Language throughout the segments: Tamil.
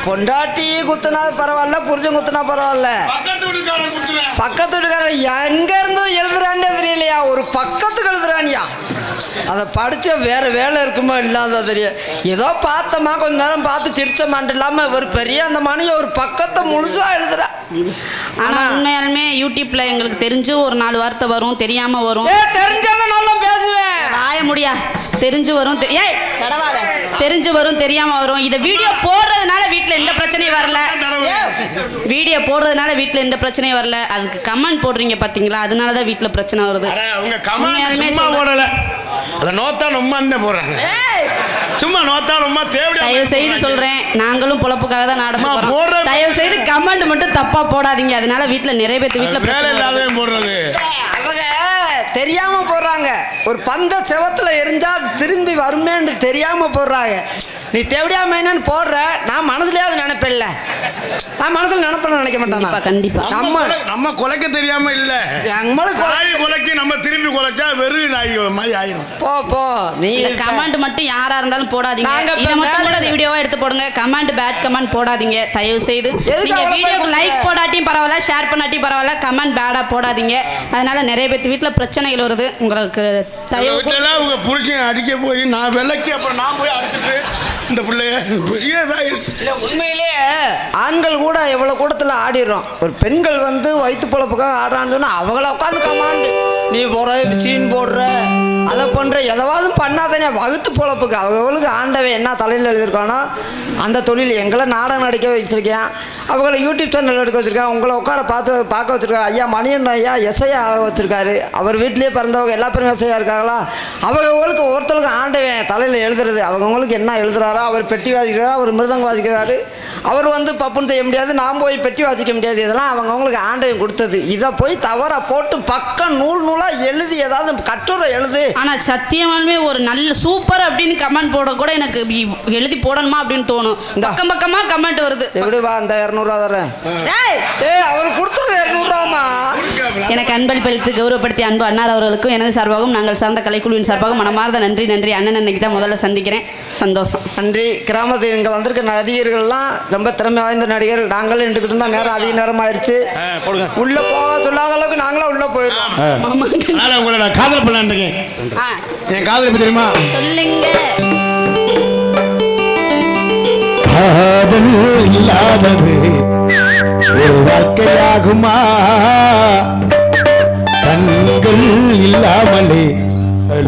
பொண்டாட்டி குத்துனா பரவாயில்ல, புரிஞ்சு குத்துனா பரவாயில்ல, பக்கத்து வீட்டுக்காரன் எங்க இருந்து எழுதுறான்னு தெரியலையா, ஒரு பக்கத்துக்கு எழுதுறானியா. அதை படிச்ச வேற வேலை இருக்குமா இல்லாத தெரியும். ஏதோ பார்த்தமா கொஞ்ச நேரம் பார்த்து சிரிச்சமான் இல்லாம ஒரு பெரிய அந்த மணியை ஒரு பக்கத்தை முழுசா எழுதுறா. ஆனா உண்மையாலுமே யூடியூப்ல எங்களுக்கு தெரிஞ்சு ஒரு 4 வார்த்தை வரும், தெரியாம வரும். தெரிஞ்சதை நல்லா பேசுவேன், வாய முடியா. தெரிஞ்சு வரும், தெரிஞ்சு வரும், தெரியாம வரும். இதை வீடியோ போடுறதுனால வீட்டுல எந்த பிரச்சனையும் வரல. வீடியோ போடுறதுனால வீட்டுல எந்த பிரச்சனையும் வரல. அதுக்கு கமெண்ட் போடுறீங்க பாத்தீங்களா, அதனாலதான் வீட்டுல பிரச்சனை வருது. தயவு செய்து சொல்றேன், நாங்களும் பொழப்புக்காக தான் நாடகம் போறோம். தயவு செய்து கமெண்ட் மட்டும் தப்பா போடாதீங்க. அதனால வீட்டுல நிறைய பேர் வீட்டுல அவங்க தெரியாம போடுறாங்க. ஒரு பந்த செவத்துல எரிஞ்சா அது திரும்பி வருமேன்னு தெரியாம போடுறாங்க. நீ தேவடியாம என்னன்னு போடுற, நான் மனசுலயாவது நினைப்பேன்ல. நான் மனசுல நினைப்பேன்னு நினைக்க மாட்டேன். கண்டிப்பா நம்ம கொலைக்க தெரியாம இல்ல, கொலைக்கு நம்ம திருப்பி கொலைச்சா வெறும் நாய் மாதிரி ஆயிரும். போ நீ கமெண்ட் மட்டும் யாரா இருந்தாலும் போடாதீங்க. இத மட்டும் கூட வீடியோவா எடுத்து போடுங்க. கமெண்ட் பேட் கமெண்ட் போடாதீங்க தயவு செய்து. நீங்க வீடியோக்கு லைக் போடாட்டியும் பரவாயில்ல, ஷேர் பண்ணாட்டியும் பரவாயில்ல, கமெண்ட் பேடா போடாதீங்க. அதனால நிறைய பேர் வீட்டுல பிரச்சனைகள் வருது. உங்களுக்கு தயவு உங்க புருஷன் அடிக்க போய் நான் வெள்ளக்கி அப்புறம் நான் போய் அடிச்சுட்டு இந்த பிள்ளைய உண்மையிலேயே ஆண்கள் கூட எவ்வளவு கூடத்துல ஆடிடுறோம். ஒரு பெண்கள் வந்து வயிற்று பொழப்புக்காக ஆடுறான்னு சொன்னா அவங்கள உட்காந்து கமாண்டு நீ போற சீன் போடுற அதை பண்ற எதாவது பண்ணாதானே வகுத்து பொழப்புக்கு அவங்களுக்கு ஆண்டவன் என்ன தலையில் எழுதியிருக்கானோ அந்த தொழில். எங்களை நாடகம் நடிக்க வச்சிருக்கேன், அவங்கள யூடியூப் சேனல் எடுக்க வச்சிருக்கேன், உங்களை உட்கார பார்க்க வச்சிருக்கேன். ஐயா மணியன் ஐயா எஸ்ஐயா வச்சிருக்காரு. அவர் வீட்லேயே பிறந்தவங்க எல்லா பேரும் எஸ்ஐயா இருக்காங்களா. அவங்களுக்கு ஒவ்வொருத்தருக்கும் ஆண்டவன் தலையில் எழுதுறது. அவங்களுக்கு என்ன எழுதுறாரோ, அவர் பெட்டி வாசிக்கிறாரோ, அவர் மிருதங்க வாசிக்கிறாரு, அவர் வந்து பப்புன்னு செய்ய முடியாது, நான் போய் பெட்டி வாசிக்க முடியாது. இதெல்லாம் அவங்களுக்கு ஆண்டவன் கொடுத்தது. இதை போய் தவற போட்டு பக்கம் நூலா எழுதி ஏதாவது கட்டுரை எழுது. ஆனா சத்தியமாலுமே ஒரு நல்ல சூப்பர் அப்படின்னு கமெண்ட் போட கூட எனக்கு எழுதி போடணுமா அப்படின்னு தோணும். பக்கம் பக்கமா கமெண்ட் வருது. எப்படி வா அந்த 200 ரூபா தரேன். அவர் கொடுத்தது 200 ரூபாமா. எனக்கு அன்பளிப்பளித்து கௌரவப்படுத்தி அன்பு அண்ணார் அவர்களுக்கும் எனது சார்பாகவும் நாங்கள் சார்ந்த கலைக்குழுவின் சார்பாகவும் மனமார்ந்த நன்றி. அண்ணன் அன்னைக்கு தான் முதல்ல சந்திக்கிறேன், சந்தோஷம். நன்றி. கிராமத்தில் இங்கே வந்திருக்க நடிகர்கள்லாம் ரொம்ப திறமை வாய்ந்த நடிகர். நாங்கள் நின்றுக்கிட்டு இருந்தால் நேரம் அதிக நேரம் ஆயிடுச்சு. உள்ள போக சொல்லாத அளவுக்கு நாங்களும் உள்ள போயிடுறோம். உங்களை நான் காதல் பண்ண என் காதல் தெரியுமா சொல்லுங்க. காதல் இல்லாதது ஒரு வாழ்க்கையாகுமா, கண்கள் இல்லாமலே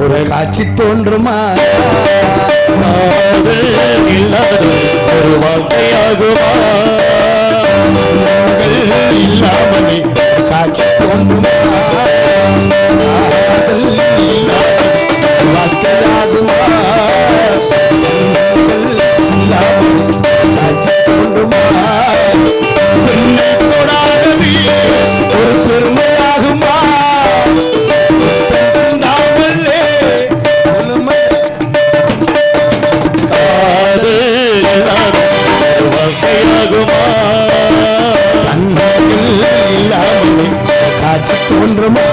ஒரு காட்சி தோன்றுமா. காதல் இல்லாதது ஒரு வாழ்க்கையாகுமா, கண்கள் இல்லாமலே காட்சி தோன்றுமா. காதல் இல்லாதது வாழ்க்கையாகுமா, ஒரு பெருமையாகுமா, காட்சி தோன்றுமா.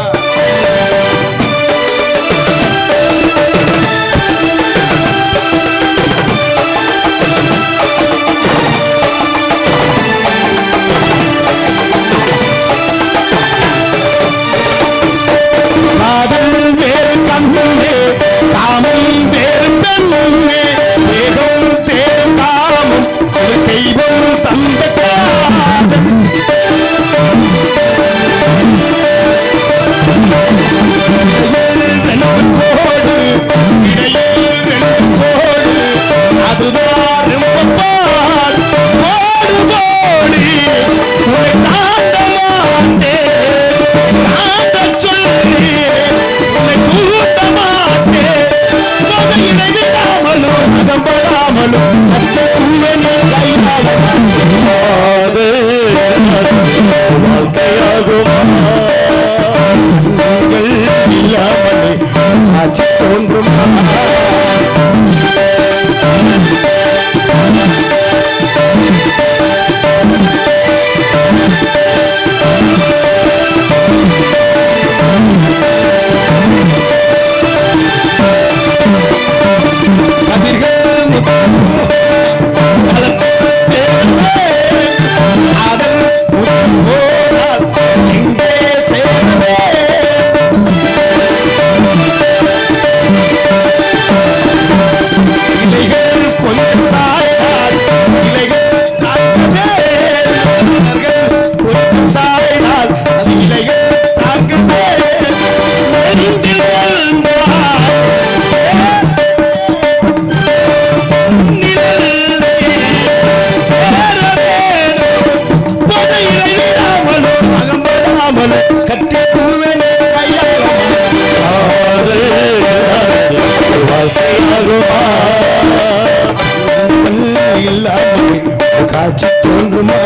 காட்சி தோன்றுமா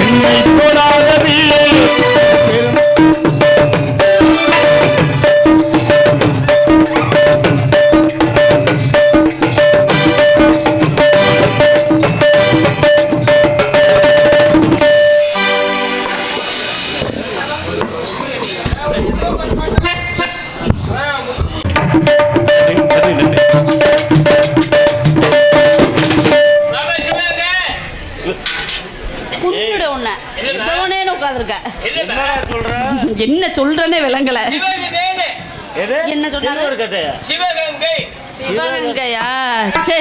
என்னை தொடாதது என்ன சொல்றேன்னு விளங்கல. என்ன சொன்னாரு? சிவகங்கையா? சே,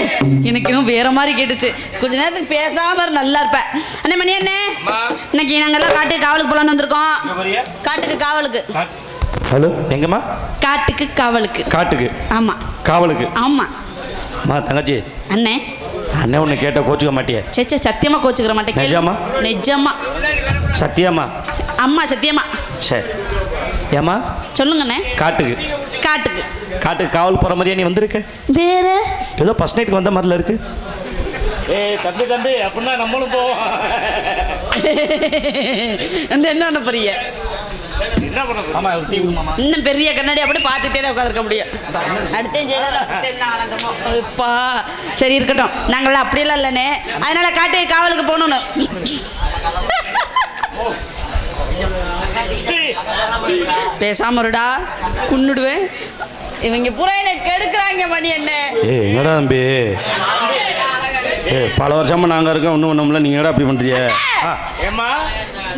எனக்கு இன்னும் வேற மாதிரி கேட்டுச்சு. கொஞ்ச நேரத்துக்கு பேசாம நல்லா இருப்பேன். அண்ணே மணி அண்ணே, இன்னைக்கு நாங்கெல்லாம் காட்டுக்கு காவலுக்கு போலான்னு வந்திருக்கோம். காட்டுக்கு காவலுக்கு. ஹலோ, எங்கம்மா? காட்டுக்கு காவலுக்கு. காட்டுக்கு? ஆமா. காவலுக்கு? ஆமா. மா தங்கச்சி. அண்ணே. அண்ணே உன்னை கேட்ட கோச்சுக்க மாட்டியே? சே சத்தியமா கோச்சுக்கிற மாட்டேன். நிஜமா? நிஜமா. சத்தியமா? அம்மா சத்தியமா. சரி. ஏம்மா? சொல்லுங்கண்ணே. காட்டுக்கு? காட்டுக்கு. காட்டுக்கு காவல் போகிற மாதிரியா நீ வந்திருக்க? வேற ஏதோ ஃபர்ஸ்ட் நைட்டுக்கு வந்த மாதிரில இருக்கு. தம்பி அப்படின்னா நம்மளும் போவோம். என்ன பண்ண போறீங்க? இன்னும் பெரிய கண்ணாடி அப்படி பார்த்துட்டே தான் உட்காந்துருக்க முடியும். அடுத்தா சரி இருக்கட்டும். நாங்களாம் அப்படியெல்லாம் இல்லைண்ணே. அதனால காட்டு காவலுக்கு போகணும்னு. பேசாம இருடா, குன்னுடுவேன். இவங்க புறையில கெடுக்கிறாங்க மணி என்ன. என்னடா தம்பி, பல வருஷமா நாங்க இருக்கோம், ஒன்றும் ஒன்றும்ல, நீங்க என்னடா அப்படி பண்றீங்க?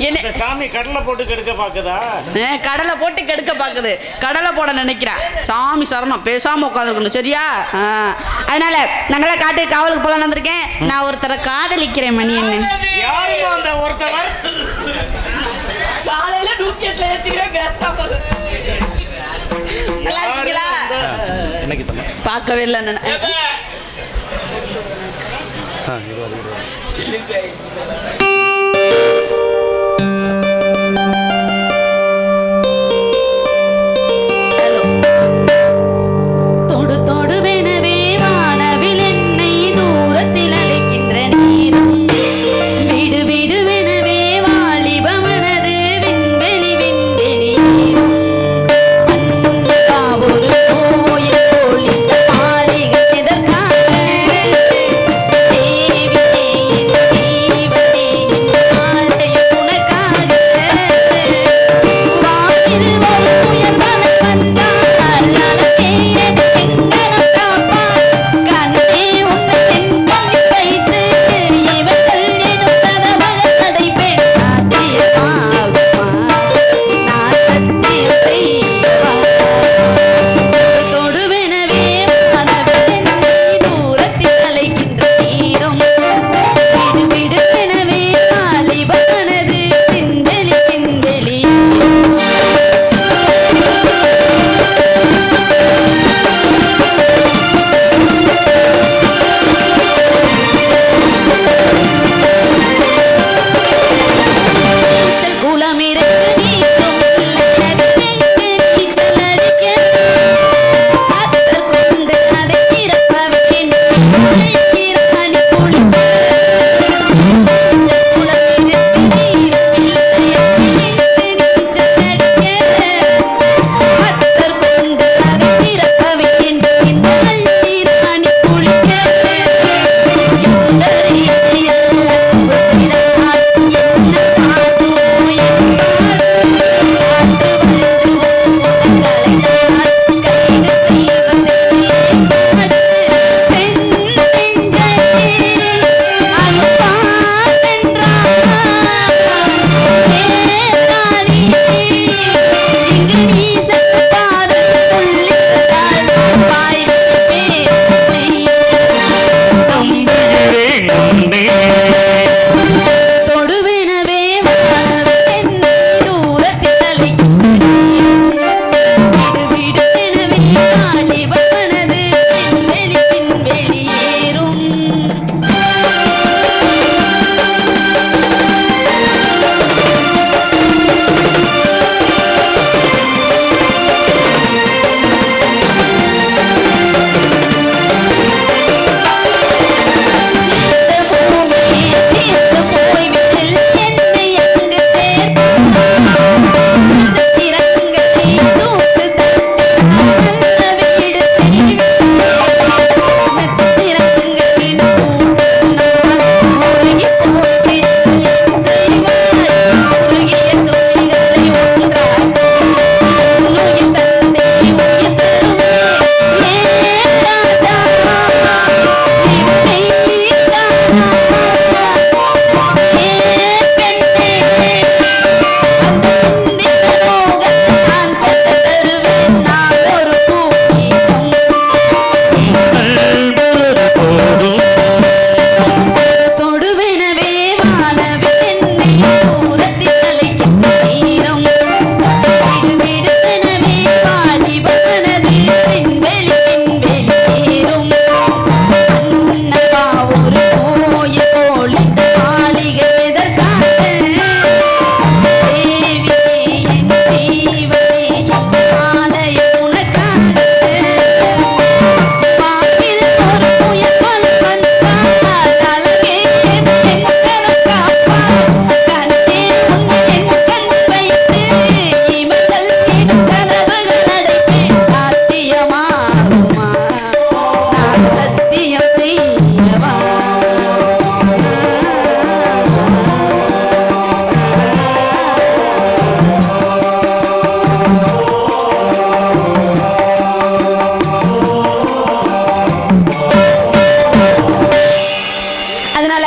என்ன சாமி கடலை போட்டு கெடுக்க பாக்குதா? கடலை போட்டு கெடுக்க பாக்குது. கடலை போட நினைக்கிறேன். சாமி சரணம், பேசாம உட்காந்துருக்கணும் சரியா? அதனால நாங்களாம் காட்டு காவலுக்கு போலாம் வந்திருக்கேன். நான் ஒருத்தரை காதலிக்கிறேன் மணி என்ன. காலையில 108 ஏத்திக்கிறேன். நல்லா இருக்கீங்களா? பார்க்கவே இல்லை. தொடு தொடுவெனவே வானவில் என்னை தூரத்தில் அழைக்கின்ற நேரம், விடு விடுவெனவே வாலிபமனது விண்வெளி விண்வெளி ஒரு கோயில் போல் இந்த மாளிகை எதற்காக? தேவியே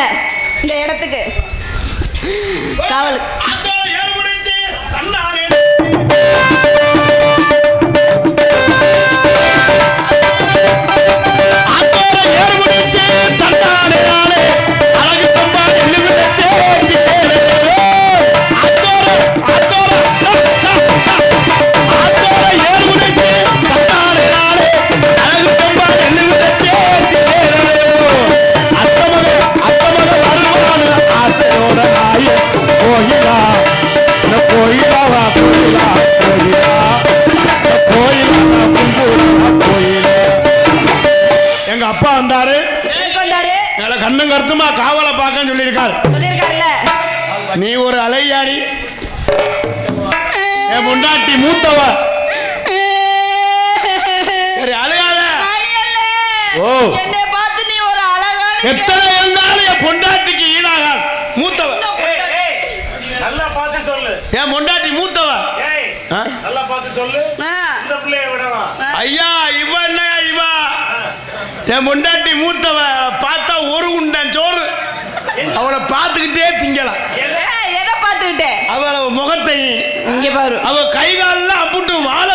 இல்ல இந்த இடத்துக்கு காவலுக்கு ஆத்தோட ஏறு பிடித்து தன்னாலே எங்க அப்பா வந்தாரு கண்ணும் கருத்துமா காவலை பார்க்க சொல்லியிருக்காருல்ல. நீ ஒரு அலையாரி, என் முண்டாட்டி மூத்தவ. சரி அலையாத. ஓ என்னை பார்த்து நீ ஒரு அழகான எத்தனை இருந்தாலும் என் பொண்டாட்டிக்கு ஈடாக மூத்தவ. நல்லா பார்த்து சொல்லு. என் பொண்டாட்டி மூத்தவ. நல்லா பார்த்து சொல்லு. இந்த பிள்ளைய விடவா? ஐயா இவ என்ன இவ? என் பொண்டாட்டி மூத்தவ. பார்த்தா ஒரு உண்டன் சோறு. அவளை பார்த்துக்கிட்டே திங்கலாம். எதை பார்த்துக்கிட்டே? அவள முகத்தை இங்க பாரு. அவ கை காலெல்லாம் அப்புட்டு வாழ